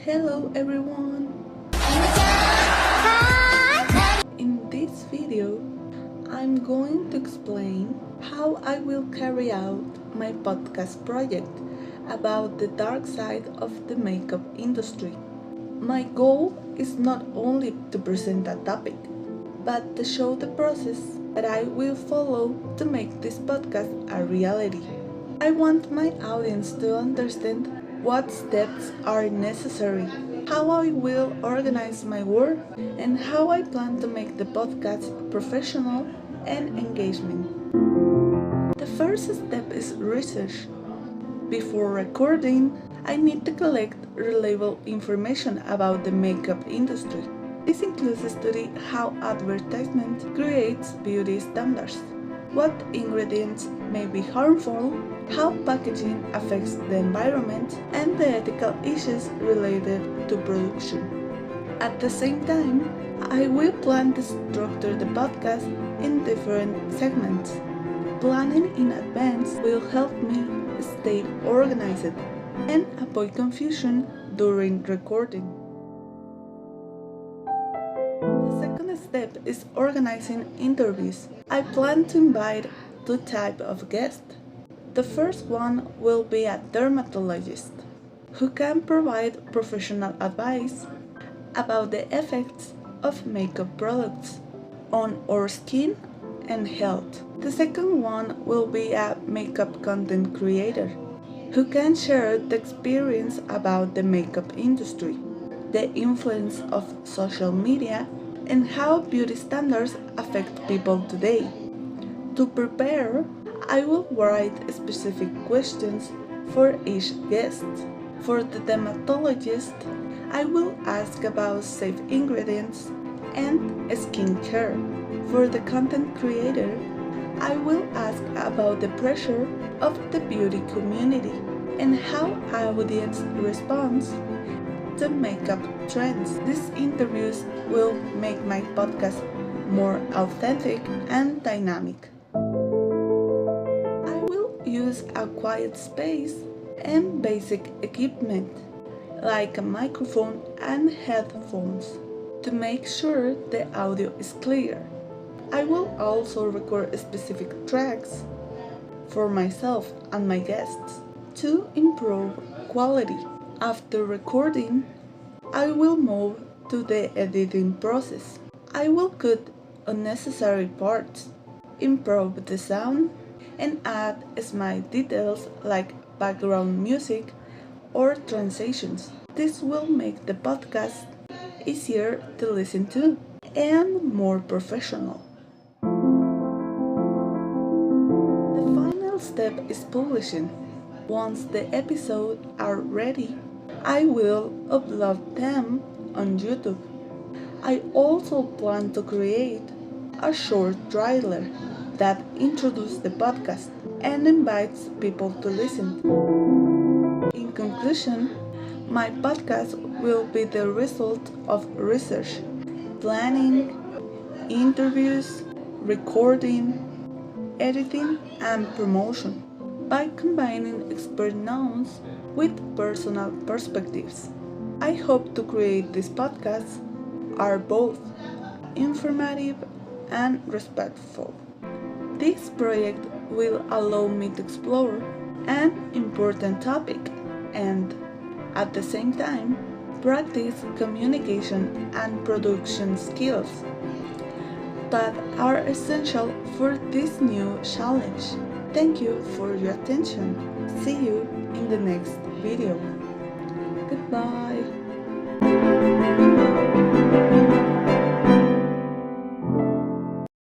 Hello everyone! In this video, I'm going to explain how I will carry out my podcast project about the dark side of the makeup industry. My goal is not only to present a topic, but to show the process that I will follow to make this podcast a reality. I want my audience to understand what steps are necessary, how I will organize my work, and how I plan to make the podcast professional and engaging. The first step is research. Before recording, I need to collect reliable information about the makeup industry. This includes studying how advertisement creates beauty standards, what ingredients may be harmful, how packaging affects the environment, and the ethical issues related to production. At the same time, I will plan to structure the podcast in different segments. Planning in advance will help me stay organized and avoid confusion during recording. The second step is organizing interviews. I plan to invite two types of guests. The first one will be a dermatologist who can provide professional advice about the effects of makeup products on our skin and health. The second one will be a makeup content creator who can share the experience about the makeup industry, the influence of social media, and how beauty standards affect people today. To prepare, I will write specific questions for each guest. For the dermatologist, I will ask about safe ingredients and skincare. For the content creator, I will ask about the pressure of the beauty community and how audience responds to makeup trends. These interviews will make my podcast more authentic and dynamic. I will use a quiet space and basic equipment like a microphone and headphones to make sure the audio is clear. I will also record specific tracks for myself and my guests to improve quality. After recording, I will move to the editing process. I will cut unnecessary parts, improve the sound, and add small details like background music or transitions. This will make the podcast easier to listen to and more professional. The final step is publishing. Once the episodes are ready, I will upload them on YouTube. I also plan to create a short trailer that introduces the podcast and invites people to listen. In conclusion, my podcast will be the result of research, planning, interviews, recording, editing, and promotion. By combining expert knowledge with personal perspectives, I hope to create these podcasts are both informative and respectful. This project will allow me to explore an important topic and, at the same time, practice communication and production skills that are essential for this new challenge. Thank you for your attention. See you in the next video. Goodbye.